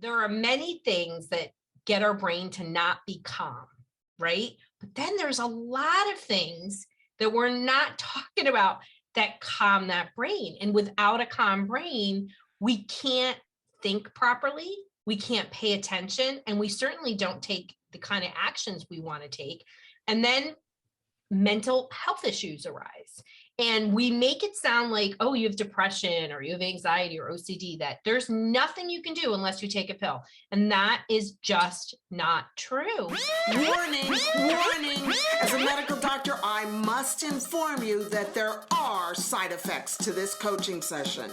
there are many things that get our brain to not be calm, right? But then there's a lot of things that we're not talking about that calm that brain. And without a calm brain, we can't think properly, we can't pay attention, and we certainly don't take the kind of actions we want to take. And then mental health issues arise. And we make it sound like, oh, you have depression or you have anxiety or OCD, that there's nothing you can do unless you take a pill. And that is just not true. Warning, warning. As a medical doctor, I must inform you that there are side effects to this coaching session.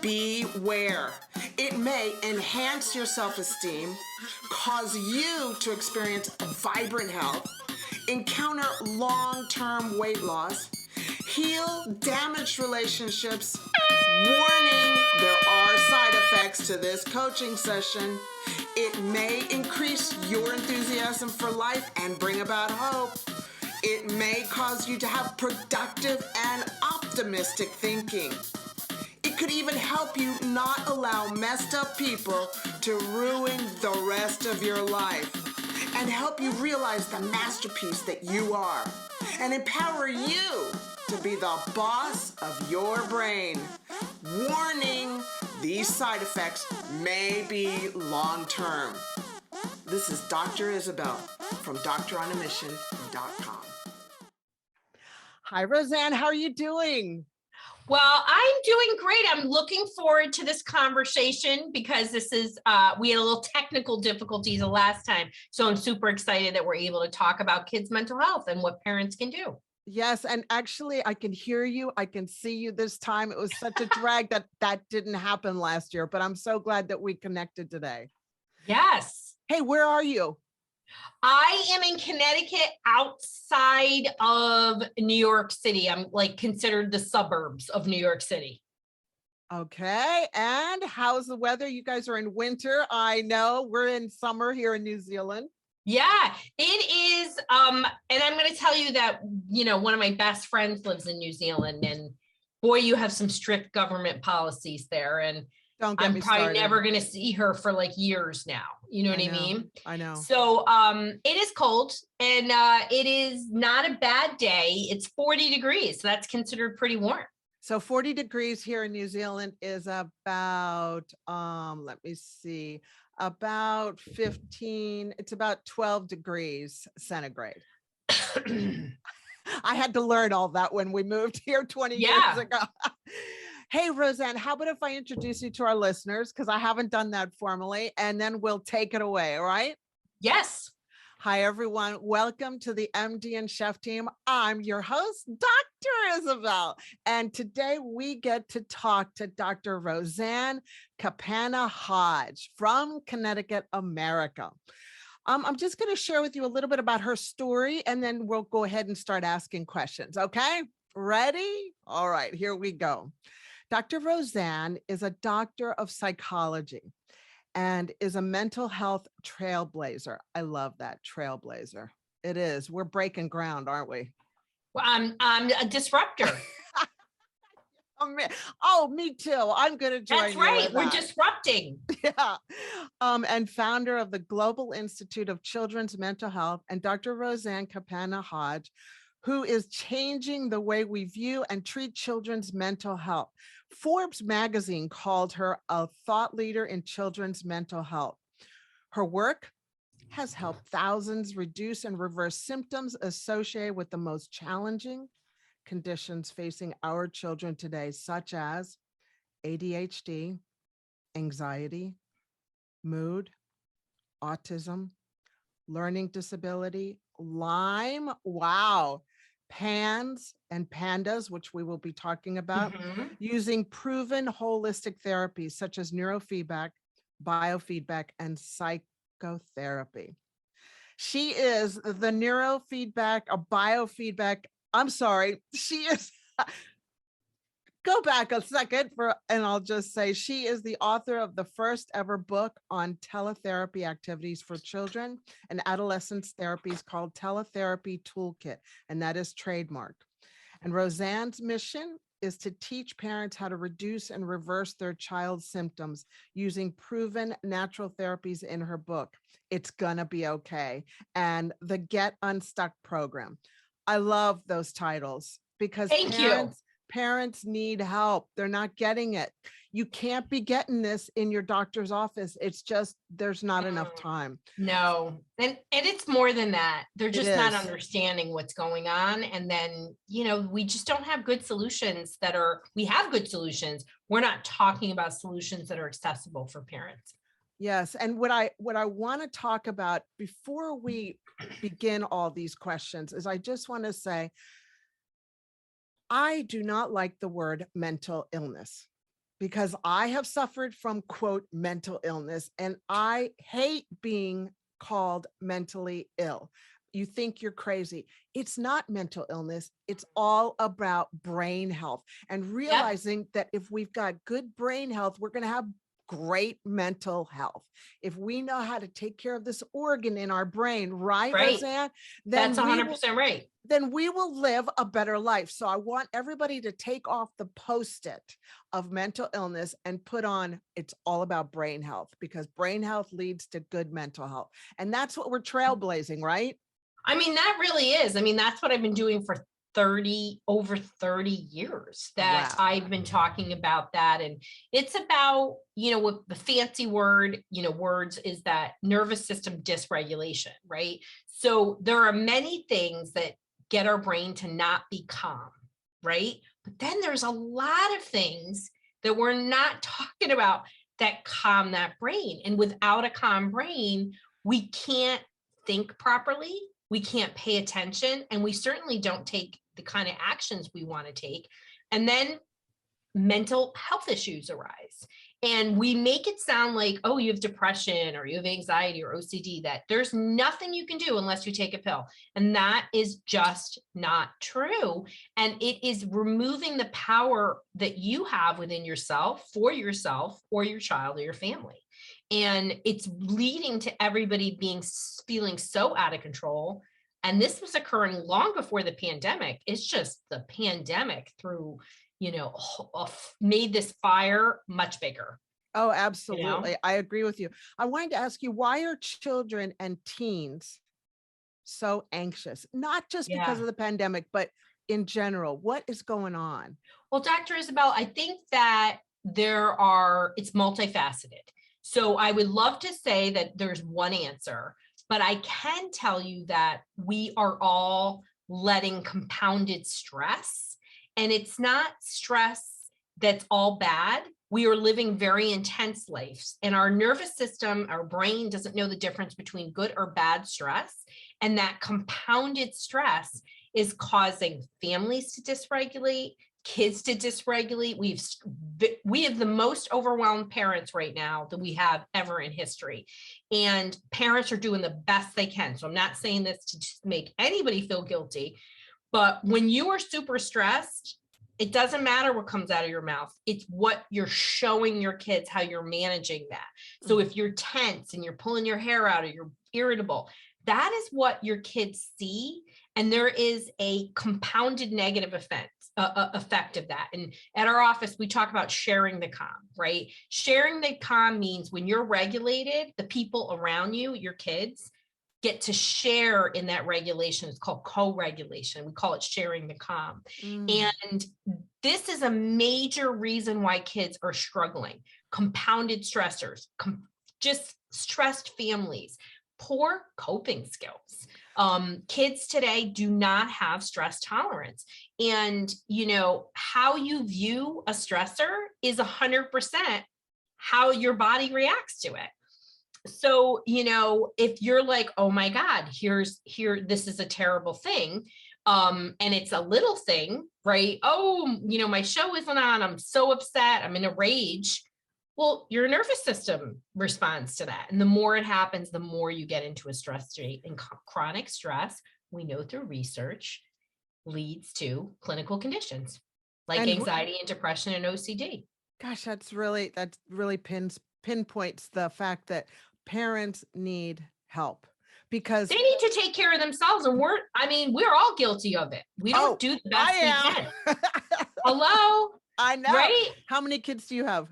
Beware. It may enhance your self-esteem, cause you to experience vibrant health, encounter long-term weight loss, heal damaged relationships. Warning, there are side effects to this coaching session. It may increase your enthusiasm for life and bring about hope. It may cause you to have productive and optimistic thinking. It could even help you not allow messed up people to ruin the rest of your life, and help you realize the masterpiece that you are, and empower you to be the boss of your brain. Warning, these side effects may be long-term. This is Dr. Isabel from DoctorOnAMission.com. Hi, Roseann. How are you doing? Well, I'm doing great. I'm looking forward to this conversation because this is, we had a little technical difficulties the last time. So I'm super excited that we're able to talk about kids' mental health and what parents can do. Yes. And actually, I can hear you. I can see you this time. It was such a drag that didn't happen last year, but I'm so glad that we connected today. Yes. Hey, where are you? I am in Connecticut, outside of New York City. I'm like considered the suburbs of New York City. Okay. And how's the weather? You guys are in winter. I know we're in summer here in New Zealand. Yeah, it is. And I'm going to tell you that, you know, one of my best friends lives in New Zealand, and boy, you have some strict government policies there. And Don't get I'm me probably started. never going to see her for like years now. You know what I mean? I know. So it is cold, and it is not a bad day. It's 40 degrees. So that's considered pretty warm. So 40 degrees here in New Zealand is about, let me see, about 15, it's about 12 degrees centigrade. I had to learn all that when we moved here 20 years ago. Hey, Roseann, how about if I introduce you to our listeners? Because I haven't done that formally, and then we'll take it away, all right? Yes. Hi, everyone. Welcome to the MD and Chef team. I'm your host, Dr. Isabel. And today we get to talk to Dr. Roseann Kapana-Hodge from Connecticut, America. I'm just going to share with you a little bit about her story, and then we'll go ahead and start asking questions. Okay, ready? All right, here we go. Dr. Roseann is a doctor of psychology and is a mental health trailblazer. I love that, trailblazer. It is. We're breaking ground, aren't we? Well, I'm a disruptor. Oh, me too. I'm going to join you. That's right. We're disrupting. Yeah. And founder of the Global Institute of Children's Mental Health, and Dr. Roseann Kapana-Hodge, who is changing the way we view and treat children's mental health. Forbes magazine called her a thought leader in children's mental health. Her work has helped thousands reduce and reverse symptoms associated with the most challenging conditions facing our children today, such as ADHD, anxiety, mood, autism, learning disability, Lyme, wow, PANS and PANDAS, which we will be talking about, using proven holistic therapies such as neurofeedback, biofeedback, and psychotherapy. She is the neurofeedback, a biofeedback. I'm sorry, she is, go back a second and I'll just say she is the author of the first ever book on teletherapy activities for children and adolescents therapies called Teletherapy Toolkit, and that is trademarked. And Roseann's mission is to teach parents how to reduce and reverse their child's symptoms using proven natural therapies in her book, It's Gonna Be Okay, and the Get Unstuck program. I love those titles because Thank you. parents need help. They're not getting it. You can't be getting this in your doctor's office. It's just, there's not enough time. No, and it's more than that. They're It just not is. understanding what's going on. And then, we just don't have good solutions we have good solutions. We're not talking about solutions that are accessible for parents. Yes. And what I want to talk about before we begin all these questions is I just want to say, I do not like the word mental illness because I have suffered from, quote, mental illness, and I hate being called mentally ill. You think you're crazy. It's not mental illness. It's all about brain health and realizing that if we've got good brain health, we're going to have great mental health. If we know how to take care of this organ in our brain, right, Right. Roseann? That's 100% right. Then we will live a better life. So I want everybody to take off the post-it of mental illness and put on, it's all about brain health, because brain health leads to good mental health. And that's what we're trailblazing, right? I mean, that really is. I mean, that's what I've been doing for over 30 years that Wow. I've been talking about that. And it's about, what the fancy word, words is that nervous system dysregulation, right? So there are many things that get our brain to not be calm, right? But then there's a lot of things that we're not talking about that calm that brain. And without a calm brain, we can't think properly. We can't pay attention, and we certainly don't take the kind of actions we want to take. And then mental health issues arise. And we make it sound like, oh, you have depression or you have anxiety or OCD, that there's nothing you can do unless you take a pill. And that is just not true. And it is removing the power that you have within yourself or your child or your family. And it's leading to everybody feeling so out of control. And this was occurring long before the pandemic. It's just the pandemic made this fire much bigger. Oh, absolutely. I agree with you. I wanted to ask you, why are children and teens so anxious? Not just because of the pandemic, but in general, what is going on? Well, Dr. Isabel, I think that it's multifaceted. So I would love to say that there's one answer, but I can tell you that we are all letting compounded stress, and it's not stress that's all bad. We are living very intense lives, and our nervous system, our brain doesn't know the difference between good or bad stress. And that compounded stress is causing families to dysregulate, kids to dysregulate. We have the most overwhelmed parents right now that we have ever in history. And parents are doing the best they can. So I'm not saying this to just make anybody feel guilty, but when you are super stressed, it doesn't matter what comes out of your mouth. It's what you're showing your kids, how you're managing that. So if you're tense and you're pulling your hair out or you're irritable, that is what your kids see. And there is a compounded negative effect of that. And at our office, we talk about sharing the calm, right? Sharing the calm means when you're regulated, the people around you, your kids, get to share in that regulation. It's called co-regulation. We call it sharing the calm. And this is a major reason why kids are struggling. Compounded stressors, just stressed families, poor coping skills. Kids today do not have stress tolerance. And, how you view a stressor is 100% how your body reacts to it. So, if you're like, oh my God, this is a terrible thing. And it's a little thing, right? Oh, my show isn't on. I'm so upset. I'm in a rage. Well, your nervous system responds to that. And the more it happens, the more you get into a stress state. And chronic stress, we know through research, leads to clinical conditions like anxiety and depression and OCD. Gosh, that really pinpoints the fact that parents need help, because they need to take care of themselves. And we're all guilty of it. We don't do the best we can. Hello, I know. right? How many kids do you have?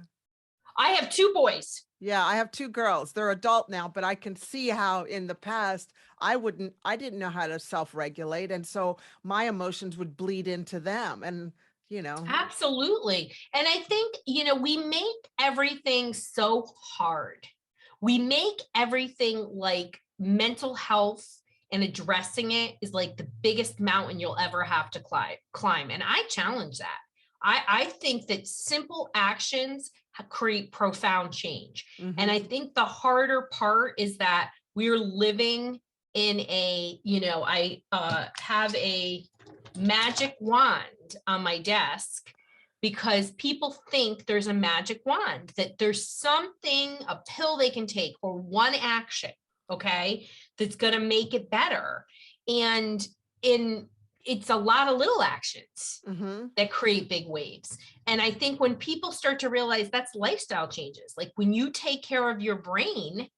I have 2 boys. Yeah, I have 2 girls. They're adult now, but I can see how in the past I didn't know how to self-regulate. And so my emotions would bleed into them. And, Absolutely. And I think, we make everything so hard. We make everything like mental health and addressing it is like the biggest mountain you'll ever have to climb. And I challenge that. I think that simple actions create profound change. And I think the harder part is that we're living in I have a magic wand on my desk because people think there's a magic wand, that there's something, a pill they can take or one action, okay, that's going to make it better. And it's a lot of little actions that create big waves. And I think when people start to realize that's lifestyle changes, like when you take care of your brain,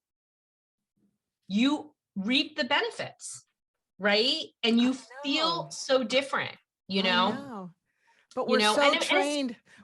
you reap the benefits, right? And you feel so different, I know. But we're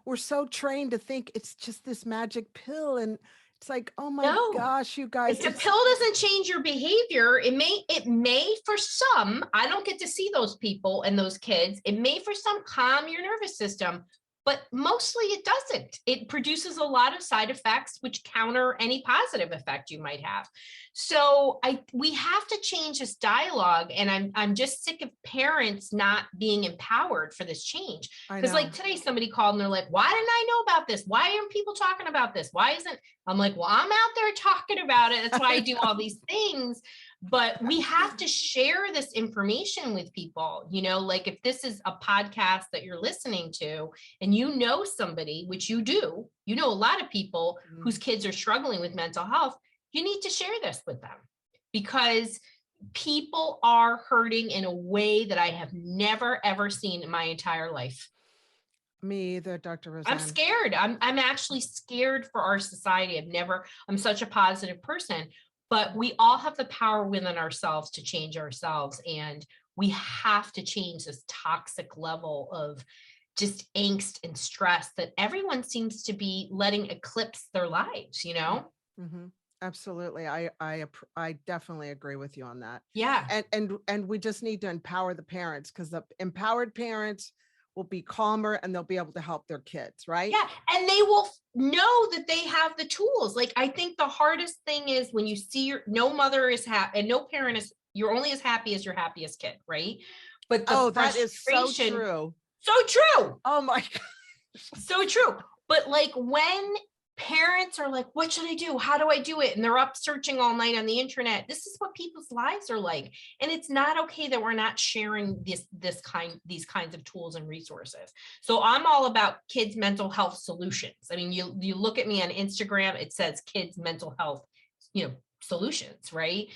we're so trained to think it's just this magic pill. And it's like, oh my gosh, you guys. The pill doesn't change your behavior. It may for some, I don't get to see those people and those kids. It may for some calm your nervous system, but mostly it doesn't. It produces a lot of side effects which counter any positive effect you might have. So we have to change this dialogue, and I'm just sick of parents not being empowered for this change. Because like today somebody called and they're like, why didn't I know about this? Why aren't people talking about this? Why isn't, I'm like, well, I'm out there talking about it. That's why I do all these things. But we have to share this information with people, like if this is a podcast that you're listening to and somebody, which you do, a lot of people whose kids are struggling with mental health, you need to share this with them because people are hurting in a way that I have never, ever seen in my entire life. Me either, Dr. Roseann. I'm scared. I'm actually scared for our society. I'm such a positive person. But we all have the power within ourselves to change ourselves. And we have to change this toxic level of just angst and stress that everyone seems to be letting eclipse their lives, Absolutely. I definitely agree with you on that. Yeah. And we just need to empower the parents, because the empowered parents will be calmer and they'll be able to help their kids, right? Yeah. And they will know that they have the tools. Like, I think the hardest thing is when you see no mother is happy and no parent is, you're only as happy as your happiest kid, right? But that is so true. So true. Oh my God. So true. But like when parents are like, what should I do? How do I do it? And they're up searching all night on the internet. This is what people's lives are like. And it's not okay that we're not sharing these kinds of tools and resources. So I'm all about kids' mental health solutions. I mean, you look at me on Instagram, it says kids' mental health, solutions, right?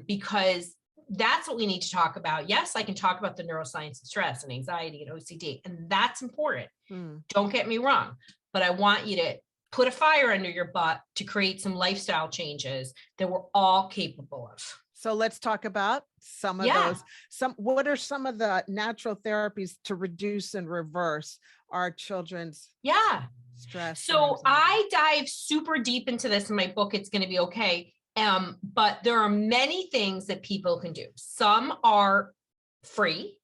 Because that's what we need to talk about. Yes, I can talk about the neuroscience of stress and anxiety and OCD, and that's important. Don't get me wrong, but I want you to put a fire under your butt to create some lifestyle changes that we're all capable of. So let's talk about some of those. What are some of the natural therapies to reduce and reverse our children's stress? So I dive super deep into this in my book, It's Going to Be Okay. But there are many things that people can do. Some are free.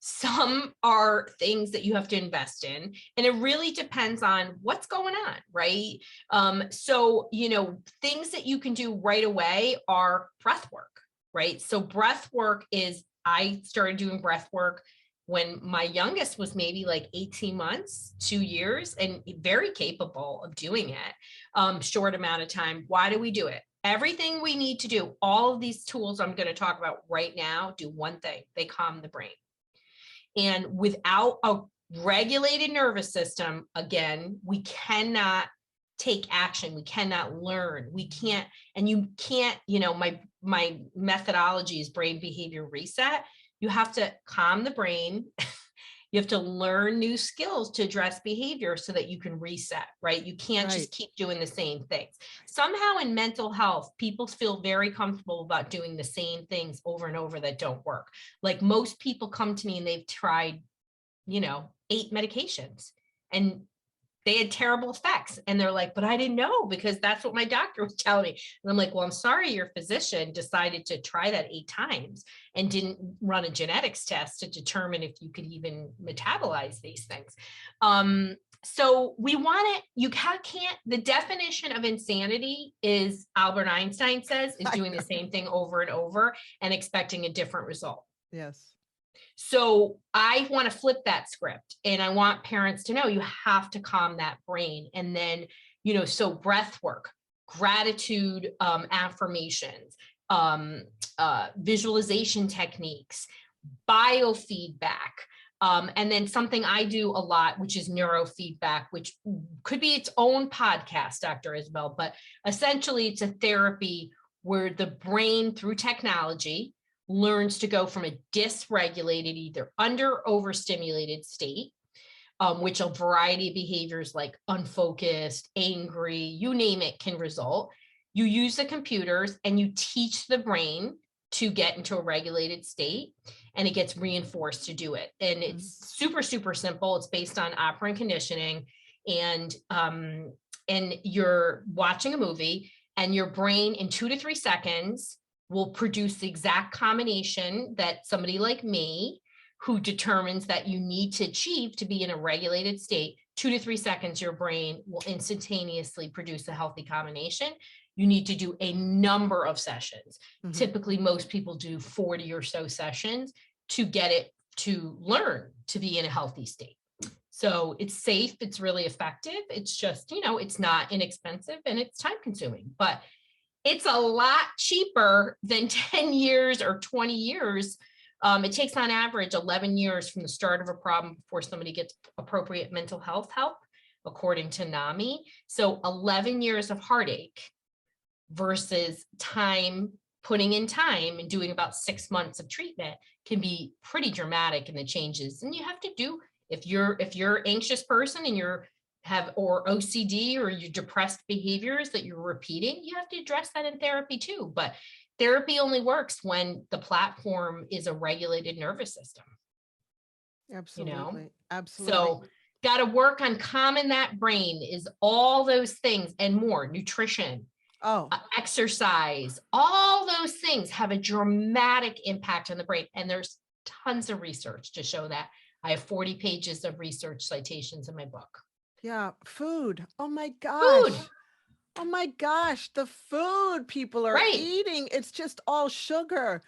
Some are things that you have to invest in, and it really depends on what's going on, right? So, things that you can do right away are breath work, right? So breath work I started doing breath work when my youngest was maybe like 18 months, 2 years, and very capable of doing it, short amount of time. Why do we do it? Everything we need to do, all of these tools I'm going to talk about right now, do one thing: they calm the brain. And without a regulated nervous system, again, we cannot take action. We cannot learn. We can't, and you can't, my methodology is brain behavior reset. You have to calm the brain. You have to learn new skills to address behavior so that you can reset, right? You can't just keep doing the same things. Somehow in mental health, people feel very comfortable about doing the same things over and over that don't work. Like most people come to me and they've tried, 8 medications and they had terrible effects. And they're like, but I didn't know because that's what my doctor was telling me. And I'm like, well, I'm sorry your physician decided to try that 8 times and didn't run a genetics test to determine if you could even metabolize these things. So we want it, you can't, the definition of insanity is, Albert Einstein says, is doing the same thing over and over and expecting a different result. Yes. So I want to flip that script and I want parents to know you have to calm that brain. And then, so breath work, gratitude, affirmations, visualization techniques, biofeedback. And then something I do a lot, which is neurofeedback, which could be its own podcast, Dr. Isabel, but essentially it's a therapy where the brain through technology learns to go from a dysregulated, either under or overstimulated state, which a variety of behaviors like unfocused, angry, you name it, can result. You use the computers and you teach the brain to get into a regulated state, and it gets reinforced to do it. And it's super, super simple. It's based on operant conditioning, and you're watching a movie and your brain in 2 to 3 seconds will produce the exact combination that somebody like me, who determines that you need to achieve to be in a regulated state, 2 to 3 seconds, your brain will instantaneously produce a healthy combination. You need to do a number of sessions. Typically, most people do 40 or so sessions to get it to learn to be in a healthy state. So it's safe, it's really effective. It's just, it's not inexpensive and it's time consuming, but it's a lot cheaper than 10 years or 20 years. It takes on average 11 years from the start of a problem before somebody gets appropriate mental health help, according to NAMI. So 11 years of heartache versus putting in time and doing about 6 months of treatment can be pretty dramatic in the changes. And you have to do, if you're an anxious person and or OCD or your depressed behaviors that you're repeating, you have to address that in therapy too. But therapy only works when the platform is a regulated nervous system. Absolutely. Absolutely. So got to work on calming that brain, is all those things and more. Nutrition, exercise, all those things have a dramatic impact on the brain. And there's tons of research to show that. I have 40 pages of research citations in my book. Yeah. Food. Oh my gosh. Food. Oh my gosh. The food people are eating. It's just all sugar.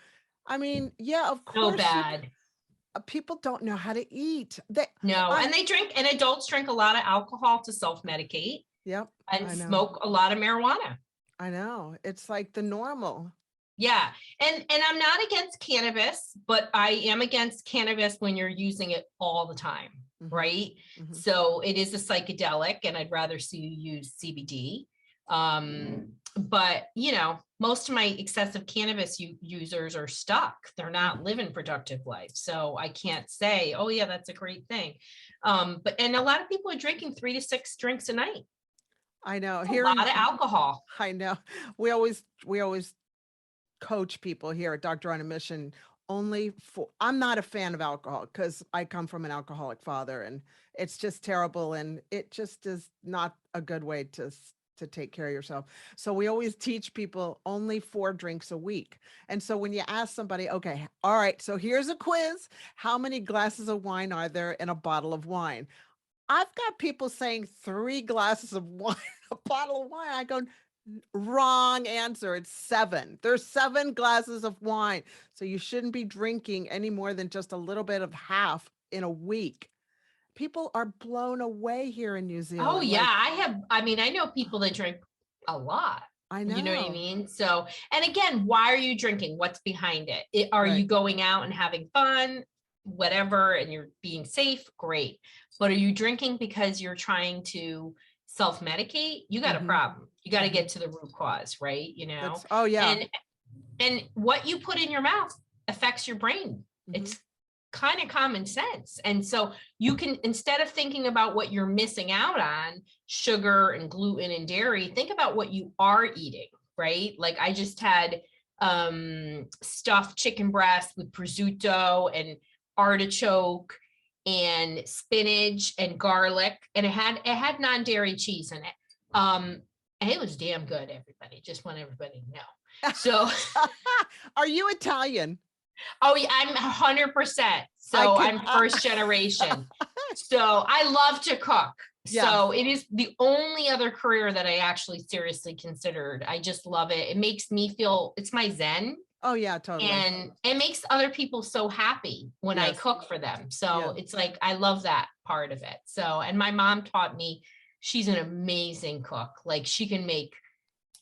I mean, yeah, of course. So bad. People don't know how to eat. And they drink, and adults drink a lot of alcohol to self-medicate. Yep. And smoke a lot of marijuana. I know. It's like the normal. Yeah. And I'm not against cannabis, but I am against cannabis when you're using it all the time. Right. So it is a psychedelic, and I'd rather see you use CBD. But most of my excessive cannabis users are stuck. They're not living productive life. So I can't say, oh yeah, that's a great thing. And a lot of people are drinking 3 to 6 drinks a night. I know. A lot of alcohol. I know. We always coach people here at Doctor on a Mission. I'm not a fan of alcohol because I come from an alcoholic father, and it's just terrible. And it just is not a good way to take care of yourself. So we always teach people only 4 drinks a week. And so when you ask somebody, okay, all right, so here's a quiz. How many glasses of wine are there in a bottle of wine? I've got people saying 3 glasses of wine, a bottle of wine. I go, wrong answer. It's 7. There's 7 glasses of wine. So you shouldn't be drinking any more than just a little bit of half in a week. People are blown away here in New Zealand. Oh yeah. I know people that drink a lot. I know. You know what I mean? So, and again, why are you drinking? What's behind it? Are you going out and having fun, whatever, and you're being safe? Great. But are you drinking because you're trying to self-medicate? You got a problem. You got to get to the root cause, right? And what you put in your mouth affects your brain. It's kind of common sense. And so you can, instead of thinking about what you're missing out on, sugar and gluten and dairy, think about what you are eating, right? Like I just had stuffed chicken breast with prosciutto and artichoke and spinach and garlic, and it had non-dairy cheese in it. And it was damn good, everybody. Just want everybody to know. So, are you Italian? oh yeah, I'm 100%. So I'm first generation. So I love to cook. Yes. So it is the only other career that I actually seriously considered. I just love it. It makes me feel, it's my zen. Oh yeah, totally. And it makes other people so happy when I Yes. cook for them. So Yeah. it's like, I love that part of it. So, and my mom taught me, she's an amazing cook. Like she can make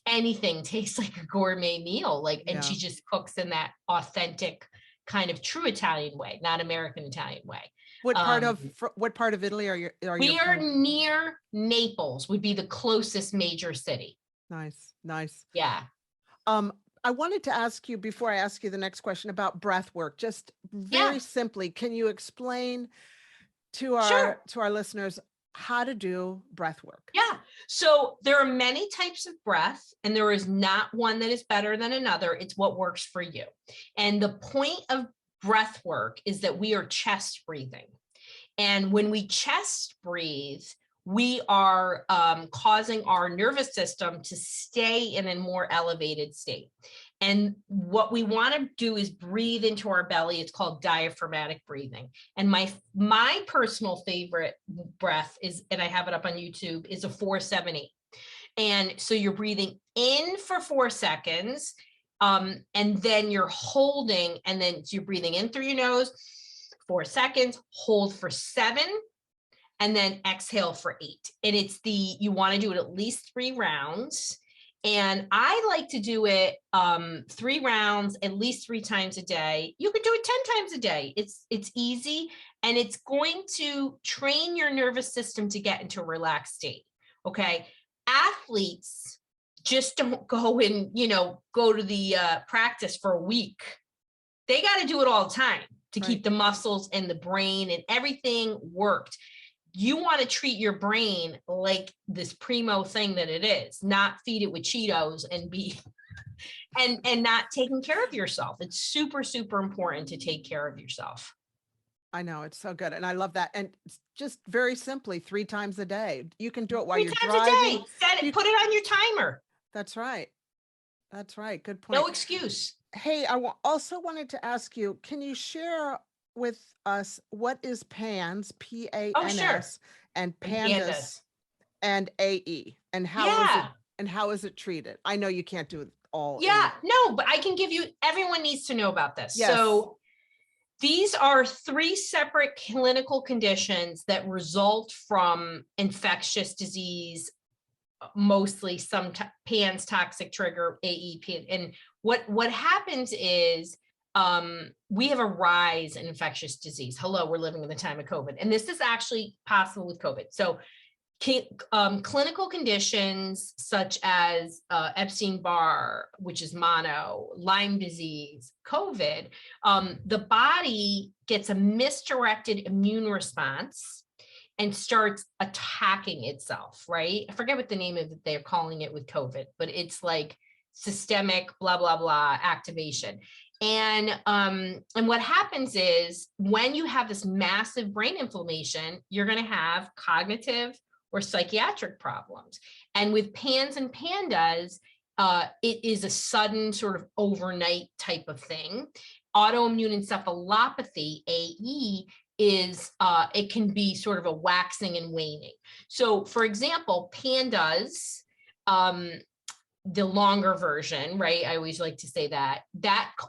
anything taste like a gourmet meal. Like, and she just cooks in that authentic kind of true Italian way, not American Italian way. What part of Italy are you? We are near Naples, would be the closest major city. Nice, nice. Yeah. I wanted to ask you, before I ask you the next question, about breath work. Just very simply, can you explain to our listeners how to do breath work? Yeah. So there are many types of breath, and there is not one that is better than another. It's what works for you. And the point of breath work is that we are chest breathing. And when we chest breathe, we are causing our nervous system to stay in a more elevated state. And what we want to do is breathe into our belly. It's called diaphragmatic breathing. And my personal favorite breath is, and I have it up on YouTube, is a 4-7-8. And so you're breathing in for 4 seconds, and then you're holding, and then you're breathing in through your nose, 4 seconds, hold for 7, and then exhale for 8. And it's you want to do it at least 3 rounds. And I like to do it 3 rounds, at least 3 times a day. You can do it 10 times a day. It's easy, and it's going to train your nervous system to get into a relaxed state. Okay. Athletes just don't go and, go to the practice for a week. They got to do it all the time to keep the muscles and the brain and everything worked. You want to treat your brain like this primo thing that it is, not feed it with Cheetos and be and not taking care of yourself. It's super, super important to take care of yourself. I know, it's so good. And I love that. And just very simply, 3 times a day. You can do it while you're driving. 3 times a day. Set it, put it on your timer. That's right. That's right. Good point. No excuse. Hey, I also wanted to ask you, can you share with us what is PANS, PANS, and PANDAS and AE, and how is it treated? I know you can't do it all. Yeah, no, but I can give you, everyone needs to know about this. Yes. So these are 3 separate clinical conditions that result from infectious disease, mostly some PANS toxic trigger, AE, and what happens is we have a rise in infectious disease. Hello, we're living in the time of COVID. And this is actually possible with COVID. So clinical conditions such as Epstein-Barr, which is mono, Lyme disease, COVID, the body gets a misdirected immune response and starts attacking itself, right? I forget what the name of it they're calling it with COVID, but it's like systemic blah, blah, blah activation. And what happens is when you have this massive brain inflammation, you're going to have cognitive or psychiatric problems. And with PANS and PANDAS, it is a sudden sort of overnight type of thing. Autoimmune encephalopathy, AE, is it can be sort of a waxing and waning. So for example, PANDAS, the longer version, right? I always like to say that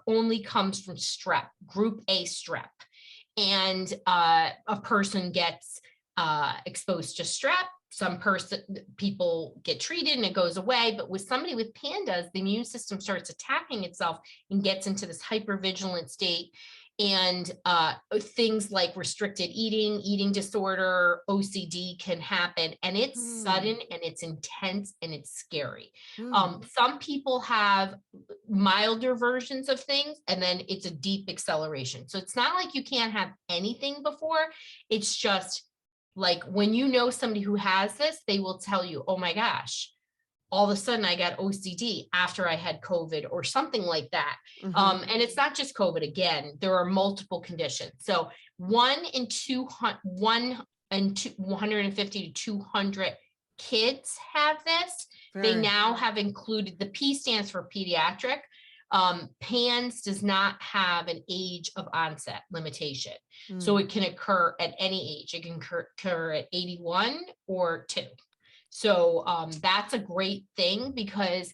only comes from strep, group A strep. And a person gets exposed to strep. People get treated and it goes away. But with somebody with PANDAS, the immune system starts attacking itself and gets into this hypervigilant state. And things like restricted eating disorder, OCD can happen, and it's sudden and it's intense and it's scary. Some people have milder versions of things, and then it's a deep acceleration. So it's not like you can't have anything before. It's just like when you know somebody who has this, they will tell you, oh my gosh, all of a sudden I got OCD after I had COVID or something like that. Mhm. And it's not just COVID. Again, there are multiple conditions. So 150 to 200 kids have this. They Very. now have included, the P stands for pediatric. PANDAS does not have an age of onset limitation. So Mm. it can occur at any age. It can occur at 81 or 2. So that's a great thing because,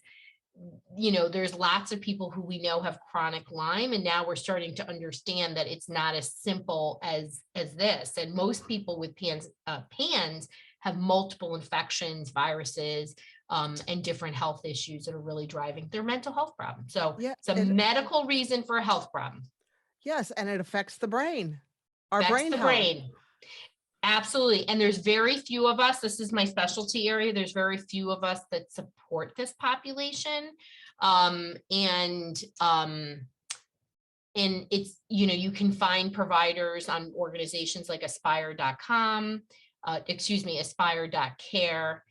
you know, there's lots of people who we know have chronic Lyme, and now we're starting to understand that it's not as simple as this. And most people with PANS have multiple infections, viruses, and different health issues that are really driving their mental health problem. So Yeah, it's a it, medical reason for a health problem. yes, and it affects the brain, our Affects brain the health. brain. Absolutely. And there's very few of us, this is my specialty area, there's very few of us that support this population. And it's, you know, you can find providers on organizations like aspire.com, aspire.care,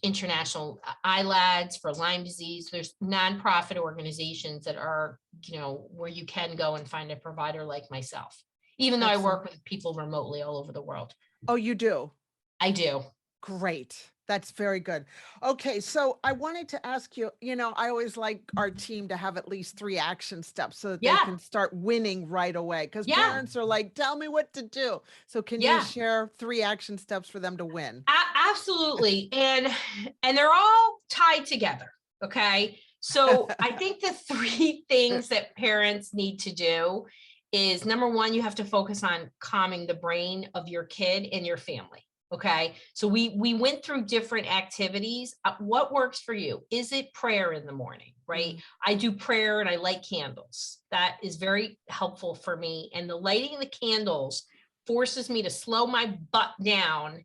international ILADs for Lyme disease. There's nonprofit organizations that are, you know, where you can go and find a provider like myself, even though I Excellent. work with people remotely all over the world. Oh, you do? I do. Great. That's very good. Okay, so I wanted to ask you, you know, I always like our team to have at least 3 action steps so that they Yeah. can start winning right away. Because Yeah. parents are like, tell me what to do. So can you Yeah. share 3 action steps for them to win? Absolutely. And they're all tied together. Okay. So I think the 3 things that parents need to do is, number 1, you have to focus on calming the brain of your kid and your family. Okay. So we went through different activities. What works for you? Is it prayer in the morning? Right. I do prayer and I light candles. That is very helpful for me. And the lighting the candles forces me to slow my butt down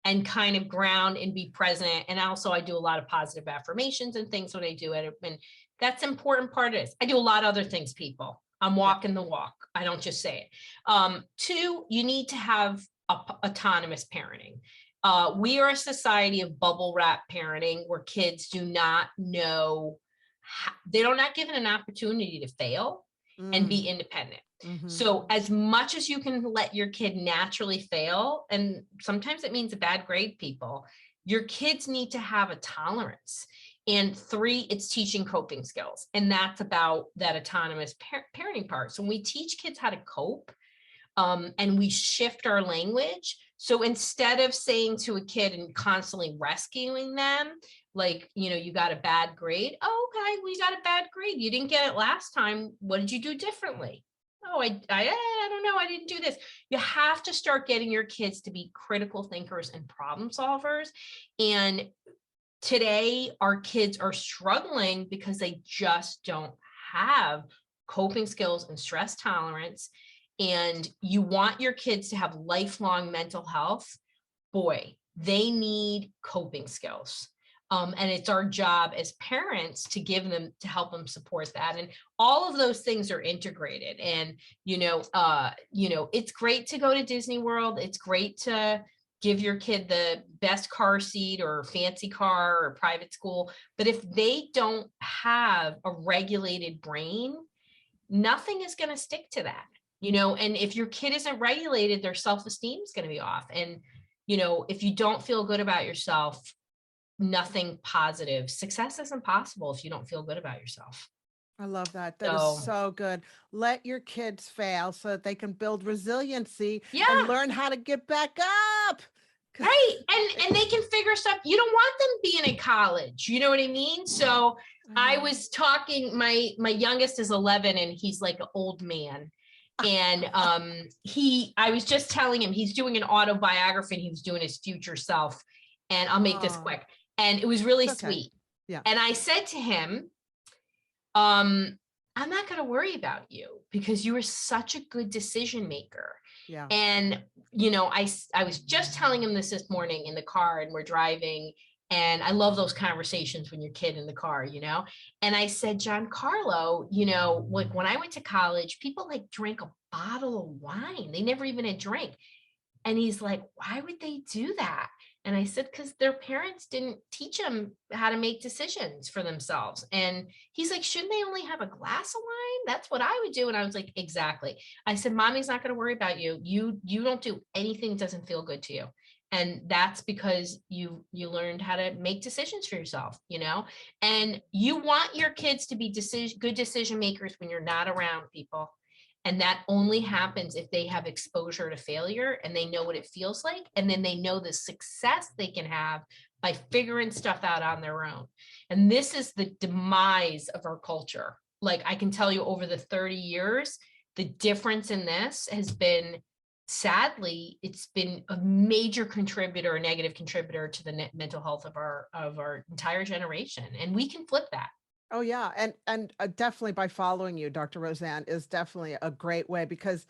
and kind of ground and be present. And also I do a lot of positive affirmations and things when I do it. And that's an important part of this. I do a lot of other things, people. I'm walking the walk. I don't just say it. 2, you need to have autonomous parenting. We are a society of bubble wrap parenting where kids do not know, they're not given an opportunity to fail and be independent. Mhm. So as much as you can let your kid naturally fail, and sometimes it means a bad grade, people, your kids need to have a tolerance. And 3, it's teaching coping skills. And that's about that autonomous parenting part. So when we teach kids how to cope, and we shift our language. So instead of saying to a kid and constantly rescuing them, like, you know, you got a bad grade. Oh, okay, we got a bad grade. You didn't get it last time. What did you do differently? Oh, I don't know. I didn't do this. You have to start getting your kids to be critical thinkers and problem solvers. And today, our kids are struggling because they just don't have coping skills and stress tolerance. And you want your kids to have lifelong mental health. Boy, they need coping skills. And it's our job as parents to give them, to help them support that. And all of those things are integrated. And, it's great to go to Disney World. It's great to give your kid the best car seat or fancy car or private school. But if they don't have a regulated brain, nothing is going to stick to that. And if your kid isn't regulated, their self-esteem is going to be off. And, if you don't feel good about yourself, nothing positive. Success isn't possible if you don't feel good about yourself. I love that. That is so good. Let your kids fail so that they can build resiliency and learn how to get back up. Right. And they can figure stuff. You don't want them being in college. You know what I mean? So I was talking, my youngest is 11 and he's like an old man. And I was just telling him he's doing an autobiography and he was doing his future self. And I'll make this quick. And it was really sweet. Yeah. And I said to him, I'm not going to worry about you because you were such a good decision maker. Yeah. And, I was just telling him this morning in the car and we're driving. And I love those conversations when you're kid in the car, and I said, Giancarlo, like when I went to college, people like drank a bottle of wine. They never even had drink. And he's like, why would they do that? And I said, because their parents didn't teach them how to make decisions for themselves. And he's like, shouldn't they only have a glass of wine? That's what I would do. And I was like, exactly. I said, mommy's not going to worry about you. You don't do anything that doesn't feel good to you. And that's because you learned how to make decisions for yourself, and you want your kids to be good decision makers when you're not around, people. And that only happens if they have exposure to failure and they know what it feels like. And then they know the success they can have by figuring stuff out on their own. And this is the demise of our culture. Like, I can tell you, over the 30 years, the difference in this has been, sadly, it's been a major contributor, a negative contributor to the mental health of our entire generation. And we can flip that. Oh yeah. And definitely by following you, Dr. Roseann, is definitely a great way, because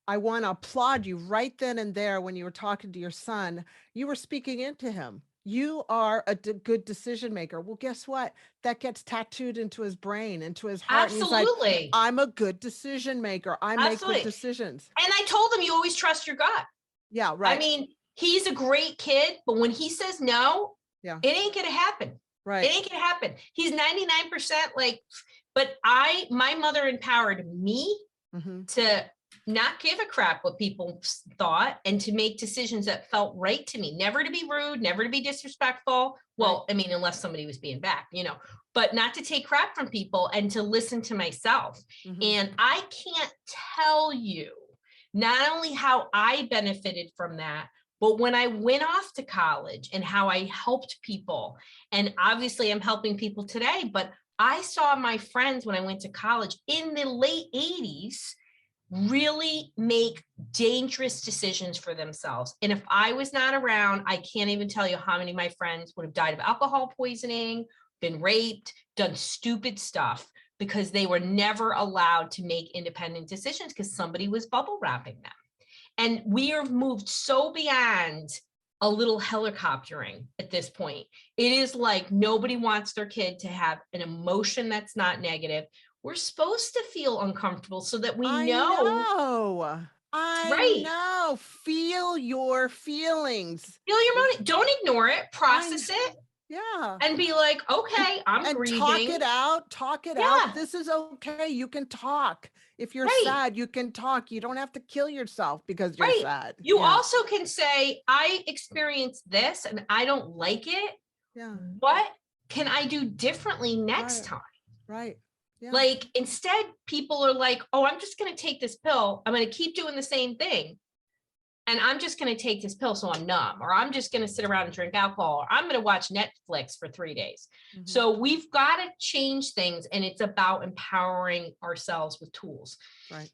I want to applaud you right then and there. When you were talking to your son, you were speaking into him. You are a good decision maker. Well, guess what? That gets tattooed into his brain, into his heart. And he's like, Absolutely. I'm a good decision maker. I make good Absolutely. decisions. And I told him, you always trust your gut. Yeah, right. I mean, he's a great kid, but when he says no, Yeah. it ain't going to happen. Right. It ain't gonna happen. He's 99% like, but my mother empowered me to not give a crap what people thought and to make decisions that felt right to me. Never to be rude, never to be disrespectful. Well, I mean, unless somebody was being back, but not to take crap from people and to listen to myself. And I can't tell you not only how I benefited from that, but when I went off to college and how I helped people, and obviously I'm helping people today, but I saw my friends when I went to college in the late 80s really make dangerous decisions for themselves. And if I was not around, I can't even tell you how many of my friends would have died of alcohol poisoning, been raped, done stupid stuff, because they were never allowed to make independent decisions because somebody was bubble wrapping them. And we have moved so beyond a little helicoptering at this point. It is like nobody wants their kid to have an emotion that's not negative. We're supposed to feel uncomfortable so that we know. I know. Feel your feelings. Feel your emotion. Don't ignore it. Process it. Yeah. And be like, okay, I'm grieving. Talk it out. Talk it out. This is okay. You can talk. If you're sad, you can talk. You don't have to kill yourself because you're sad. You also can say, I experienced this and I don't like it. Yeah. What can I do differently next time? Right. Yeah. Like, instead, people are like, oh, I'm just going to take this pill. I'm going to keep doing the same thing. And I'm just going to take this pill so I'm numb, or I'm just going to sit around and drink alcohol, or I'm going to watch Netflix for 3 days. So we've got to change things, and it's about empowering ourselves with tools. Right.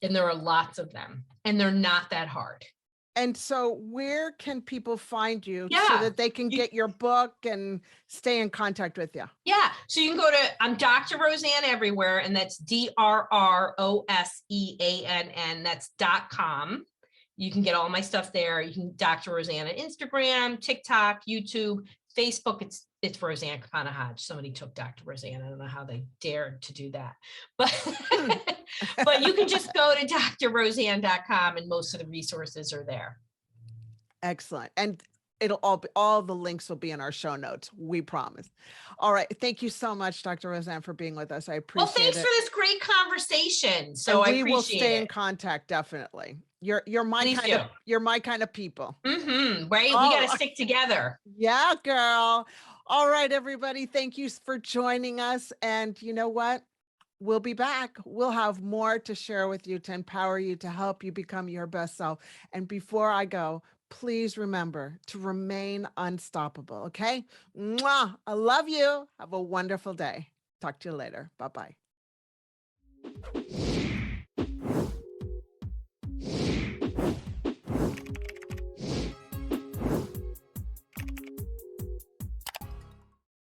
And there are lots of them, and they're not that hard. And so where can people find you so that they can get your book and stay in contact with you? Yeah. So you can go to, I'm Dr. Roseann everywhere, and that's DRROSEANN. That's .com. You can get all my stuff there. You can Dr. Roseann on Instagram, TikTok, YouTube, Facebook. It's Roseann Kapana-Hodge. Somebody took Dr. Roseann. I don't know how they dared to do that, but but you can just go to drroseann.com and most of the resources are there. Excellent. And it'll all the links will be in our show notes. We promise. All right. Thank you so much, Dr. Roseann, for being with us. I appreciate it. Well, thanks for this great conversation. So I appreciate it. We will stay in contact. Definitely. You're my kind of people. Right? We got to stick together. Yeah, girl. All right, everybody. Thank you for joining us. And you know what? We'll be back. We'll have more to share with you, to empower you, to help you become your best self. And before I go, please remember to remain unstoppable. Okay? Mwah! I love you. Have a wonderful day. Talk to you later. Bye-bye.